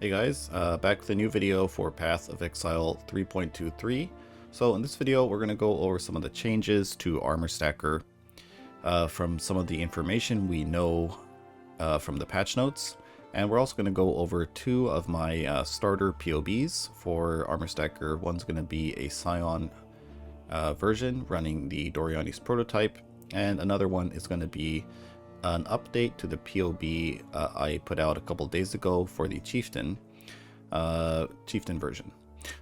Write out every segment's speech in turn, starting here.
Hey guys, back with a new video for Path of Exile 3.23. So in this video we're going to go over some of the changes to Armour Stacker from some of the information we know from the patch notes. And we're also going to go over two of my starter POBs for Armour Stacker. One's going to be a Scion version running the Doriani's prototype, and another one is going to be an update to the POB I put out a couple days ago for the Chieftain version.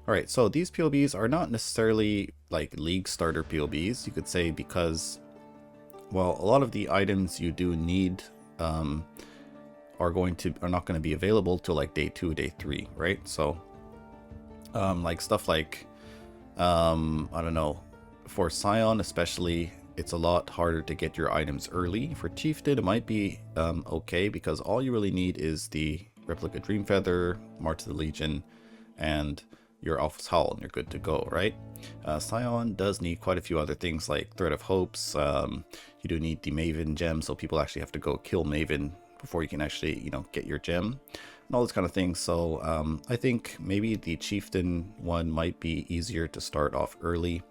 Alright, so these POBs are not necessarily like league starter POBs, you could say, because, well, a lot of the items you do need are not going to be available till like day 2, day 3, right? So like stuff like I don't know, for Scion especially, it's a lot harder to get your items early. For Chieftain, it might be okay, because all you really need is the Replica Dream Feather, March of the Legion, and your Alpha's Howl, and you're good to go, right? Scion does need quite a few other things like Thread of Hopes. You do need the Maven gem, so people actually have to go kill Maven before you can actually, you know, get your gem, and all this kind of things. So I think maybe the Chieftain one might be easier to start off early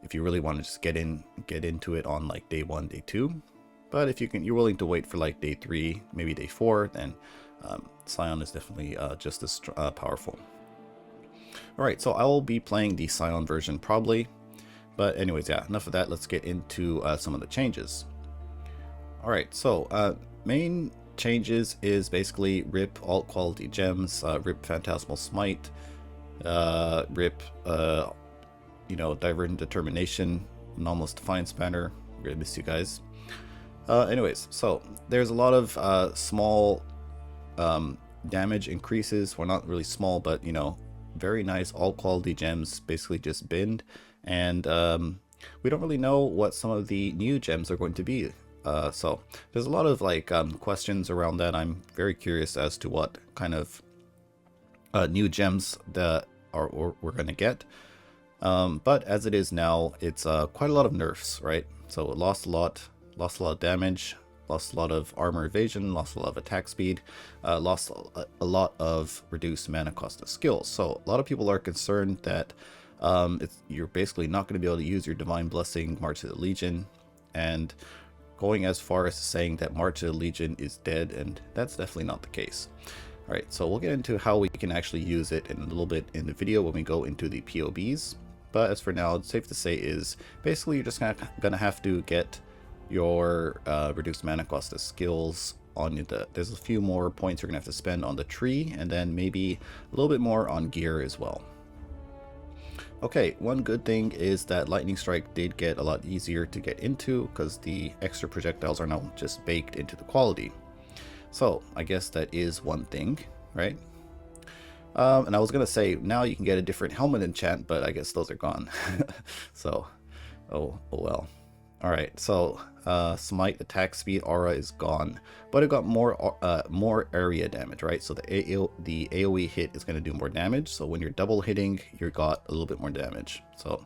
if you really want to just get into it on like day 1, day 2. But if you're willing to wait for like day 3, maybe day 4, then Scion is definitely just as powerful. Alright, so I will be playing the Scion version probably. But anyways, yeah, enough of that. Let's get into some of the changes. Alright, so main changes is basically rip alt quality gems, rip Phantasmal Smite, rip Divergent Determination, Anomalous Defiance Banner. I'm gonna miss you guys. Anyways, so there's a lot of small damage increases. Well, not really small, but, you know, very nice alt quality gems basically just binned. And we don't really know what some of the new gems are going to be. So there's a lot of like questions around that. I'm very curious as to what kind of new gems that we're going to get. But as it is now, it's quite a lot of nerfs, right? So it lost a lot of damage, lost a lot of armor evasion, lost a lot of attack speed, lost a lot of reduced mana cost of skills. So a lot of people are concerned that you're basically not going to be able to use your Divine Blessing March of the Legion, and going as far as saying that March of the Legion is dead, and that's definitely not the case. Alright, so we'll get into how we can actually use it in a little bit in the video when we go into the POBs. But as for now, it's safe to say is basically you're just gonna have to get your reduced mana cost of skills on there's a few more points you're gonna have to spend on the tree, and then maybe a little bit more on gear as well. Okay, one good thing is that Lightning Strike did get a lot easier to get into because the extra projectiles are now just baked into the quality. So I guess that is one thing, right? And I was gonna say now you can get a different helmet enchant, but I guess those are gone. So, oh well. All right, so Smite attack speed aura is gone, but it got more area damage, right? So the AoE hit is going to do more damage. So when you're double hitting, you got a little bit more damage. So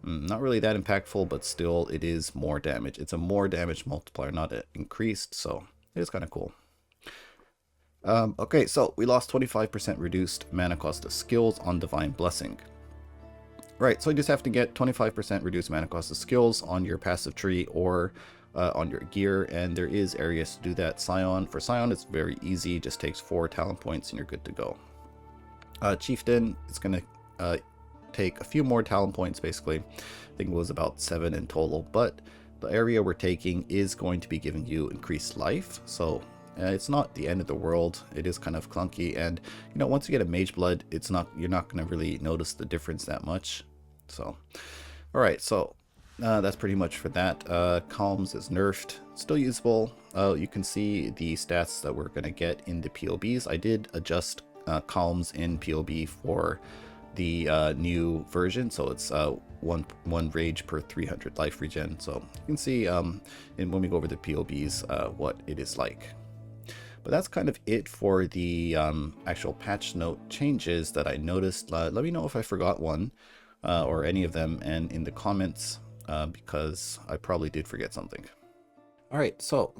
not really that impactful, but still it is more damage. It's a more damage multiplier, not increased. So it is kind of cool. Okay, so we lost 25% reduced mana cost of skills on Divine Blessing. Right, so you just have to get 25% reduced mana cost of skills on your passive tree or on your gear, and there is areas to do that. For Scion, it's very easy, just takes 4 talent points and you're good to go. Chieftain, it's going to take a few more talent points, basically. I think it was about 7 in total, but the area we're taking is going to be giving you increased life, so it's not the end of the world. It is kind of clunky, and you know, once you get a Mage Blood, you're not going to really notice the difference that much. So, all right, so that's pretty much for that. Calms is nerfed, still usable. You can see the stats that we're going to get in the POBs. I did adjust Calms in POB for the new version, so it's one rage per 300 life regen. So you can see when we go over the POBs what it is like. But that's kind of it for the actual patch note changes that I noticed. Let me know if I forgot one or any of them, and in the comments, because I probably did forget something. All right, so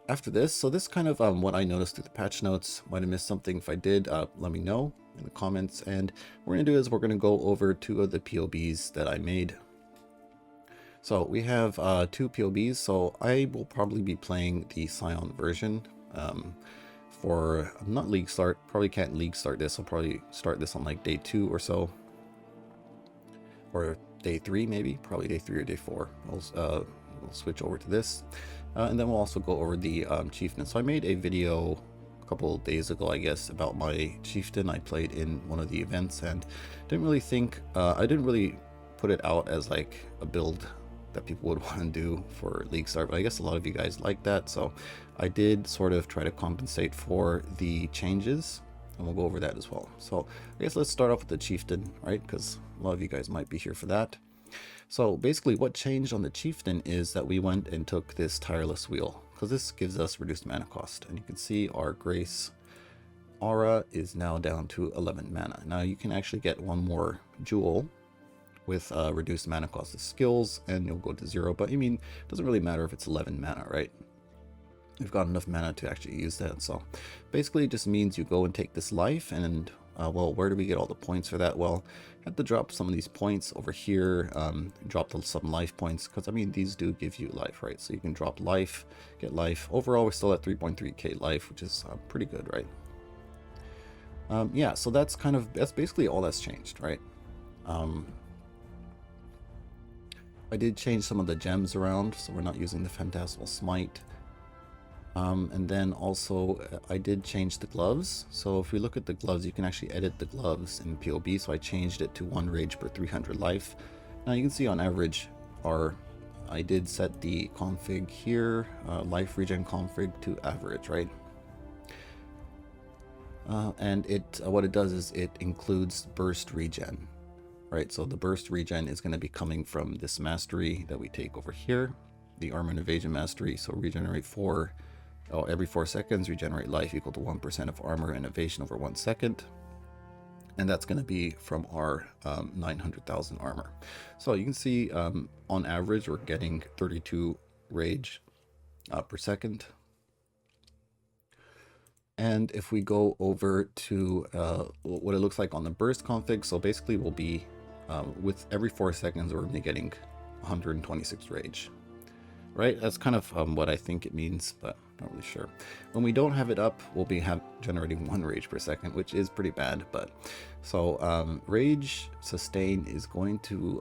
after this, so this kind of what I noticed through the patch notes. Might have missed something. If I did, let me know in the comments. And what we're going to do is we're going to go over 2 of the POBs that I made. So we have 2 POBs, so I will probably be playing the Scion version for not league start. Probably can't league start this. I'll probably start this on like day 2 or so, or day 3 maybe, probably day 3 or day 4. We'll switch over to this, and then we'll also go over the Chieftain. So I made a video a couple of days ago, I guess, about my Chieftain I played in one of the events, and didn't really think, I didn't really put it out as like a build that people would want to do for league start, but I guess a lot of you guys like that, so I did sort of try to compensate for the changes, and we'll go over that as well. So I guess let's start off with the Chieftain, right, because a lot of you guys might be here for that. So basically what changed on the Chieftain is that we went and took this tireless wheel, because this gives us reduced mana cost, and you can see our Grace aura is now down to 11 mana. Now you can actually get one more jewel with reduced mana cost of skills, and you'll go to 0, but I mean, it doesn't really matter if it's 11 mana, right? You've got enough mana to actually use that. So basically it just means you go and take this life, and well, where do we get all the points for that? Well, I had to drop some of these points over here, drop some life points, because I mean, these do give you life, right? So you can drop life, get life. Overall, we're still at 3.3k life, which is pretty good, right? Yeah, so that's basically all that's changed, right? I did change some of the gems around, so we're not using the Phantasmal Smite. And then also I did change the gloves. So if we look at the gloves, you can actually edit the gloves in POB. So I changed it to 1 rage per 300 life. Now you can see on average, I did set the config here, life regen config to average, right? And what it does is it includes burst regen. Right, so the burst regen is going to be coming from this mastery that we take over here, the Armor and Evasion mastery. So regenerate every 4 seconds, regenerate life equal to 1% of armor and evasion over 1 second. And that's going to be from our 900,000 armor. So you can see on average, we're getting 32 rage per second. And if we go over to what it looks like on the burst config, so basically we'll be with every 4 seconds we're going to be getting 126 rage, right? That's kind of what I think it means, but not really sure. When we don't have it up, we'll be generating 1 rage per second, which is pretty bad. But so rage sustain is going to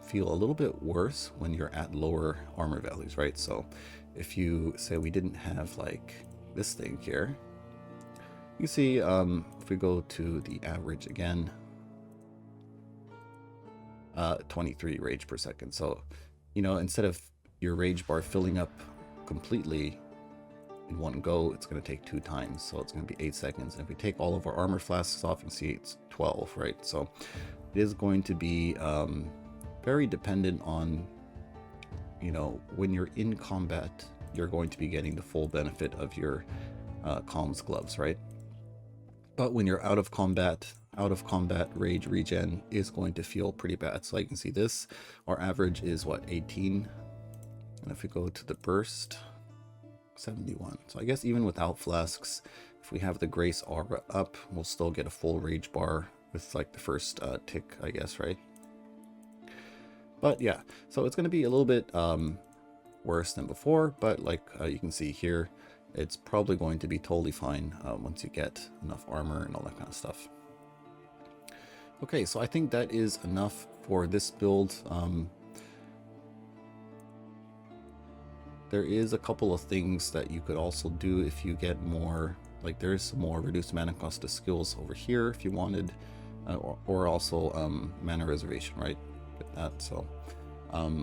feel a little bit worse when you're at lower armor values, right? So if you say we didn't have like this thing here, you see if we go to the average again, 23 rage per second. So, you know, instead of your rage bar filling up completely in one go, it's going to take 2 times. So it's going to be 8 seconds. And if we take all of our armor flasks off, you can see it's 12, right? So it is going to be very dependent on, you know, when you're in combat, you're going to be getting the full benefit of your comms gloves, right? But when you're out of combat, rage regen is going to feel pretty bad. So you can see this, our average is what, 18? And if we go to the burst, 71. So I guess even without flasks, if we have the Grace aura up, we'll still get a full rage bar with like the first tick, I guess, right? But yeah, so it's going to be a little bit worse than before, but like you can see here, it's probably going to be totally fine once you get enough armor and all that kind of stuff. Okay, so I think that is enough for this build. There is a couple of things that you could also do if you get more, like there's some more reduced mana cost of skills over here if you wanted, or also mana reservation, right? With that. So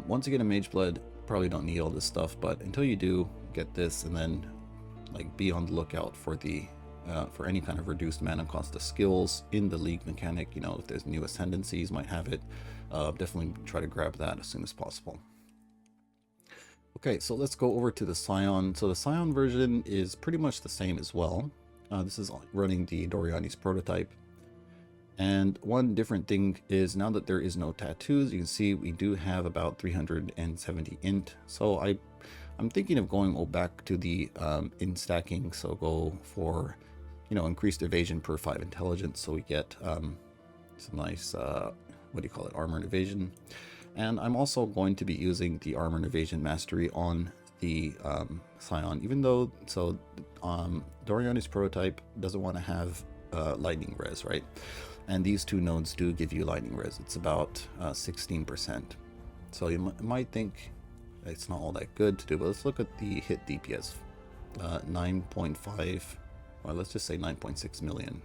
once you get a Mage Blood, probably don't need all this stuff, but until you do, get this, and then like be on the lookout for the for any kind of reduced mana cost of skills in the league mechanic. You know, if there's new ascendancies, might have it. Definitely try to grab that as soon as possible. Okay, so let's go over to the Scion. So the Scion version is pretty much the same as well. This is running the Doriani's prototype. And one different thing is now that there is no tattoos, you can see we do have about 370 int. So I I'm thinking of going back to the in stacking, so go for, you know, increased evasion per 5 intelligence, so we get some nice, what do you call it, armor and evasion. And I'm also going to be using the armor and evasion mastery on the Scion, even though, so Doriani's prototype doesn't want to have lightning res, right? And these two nodes do give you lightning res. It's about 16%. So you might think it's not all that good to do, but let's look at the hit DPS. 9.5, well, let's just say 9.6 million.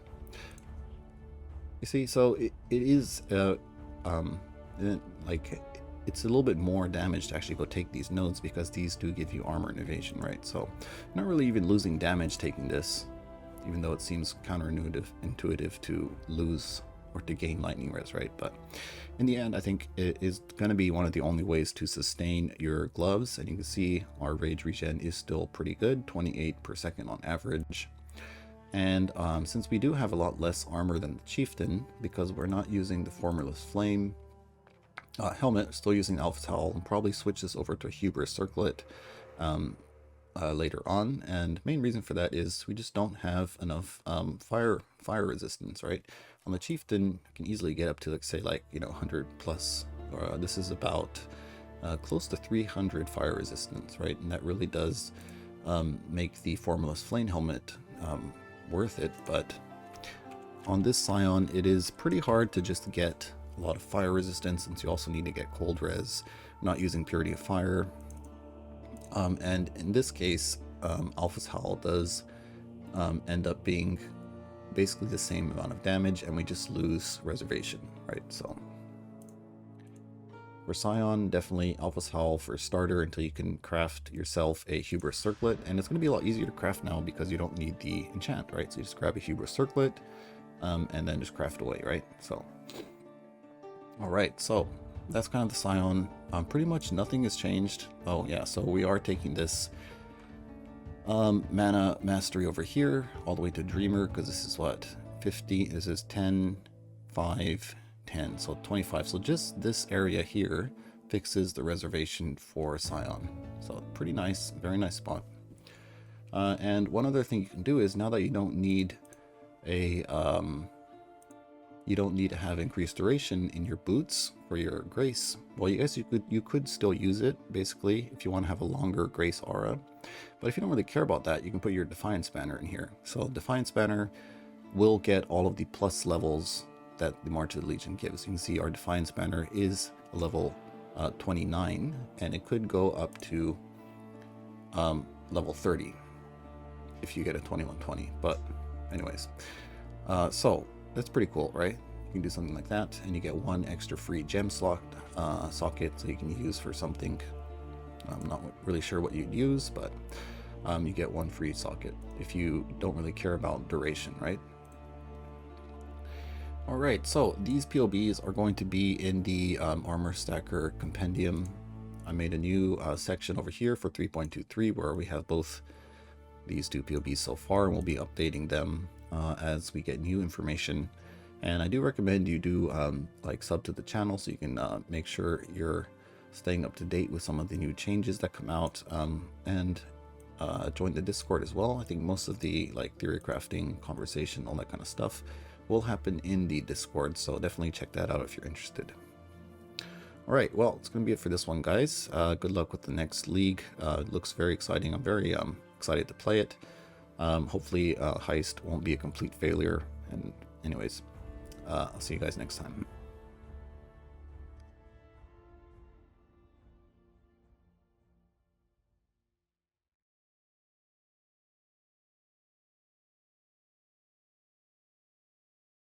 You see, so it is like, it's a little bit more damage to actually go take these nodes, because these do give you armor and evasion, right? So not really even losing damage taking this, even though it seems counterintuitive to lose or to gain lightning res, right? But in the end, I think it is going to be one of the only ways to sustain your gloves. And you can see our rage regen is still pretty good, 28 per second on average. And since we do have a lot less armor than the Chieftain, because we're not using the Formless Flame helmet, still using Alpha's Howl, and probably switch this over to a Hubris Circlet later on. And main reason for that is we just don't have enough fire resistance, right? On the Chieftain, you can easily get up to, like, say, like, you know, 100 plus. This is about close to 300 fire resistance, right? And that really does make the Formless Flame helmet worth it. But on this Scion, it is pretty hard to just get a lot of fire resistance, since you also need to get cold res. I'm not using Purity of Fire. And in this case, Alpha's Howl does end up being basically the same amount of damage, and we just lose reservation, right? So for Scion, definitely Alpha's Howl for starter until you can craft yourself a Hubris Circlet. And it's going to be a lot easier to craft now because you don't need the enchant, right? So you just grab a Hubris Circlet and then just craft away, right? So alright, so that's kind of the Scion. Pretty much nothing has changed. Oh yeah, so we are taking this mana mastery over here all the way to Dreamer, because this is what, 50, this is 10, 5, 10, so 25. So just this area here fixes the reservation for Scion. So pretty nice, very nice spot. And one other thing you can do is, now that you don't need a you don't need to have increased duration in your boots for your grace. Well, you could still use it, basically, if you want to have a longer grace aura. But if you don't really care about that, you can put your Defiance Banner in here. So Defiance Banner will get all of the plus levels that the March of the Legion gives. You can see our Defiance Banner is a level 29, and it could go up to level 30 if you get a 2120. But anyways, so that's pretty cool, right? You can do something like that, and you get one extra free gem slot socket, so you can use for something. I'm not really sure what you'd use, but you get one free socket if you don't really care about duration, right? Alright, so these POBs are going to be in the Armour Stacker Compendium. I made a new section over here for 3.23 where we have both these two POBs so far, and we'll be updating them as we get new information. And I do recommend you do like sub to the channel, so you can make sure you're staying up to date with some of the new changes that come out, and join the Discord as well. I think most of the like theory crafting, conversation, all that kind of stuff will happen in the Discord, so definitely check that out if you're interested. Alright, well, it's going to be it for this one, guys. Good luck with the next league. It looks very exciting. I'm very excited to play it. Hopefully Heist won't be a complete failure. And anyways, I'll see you guys next time.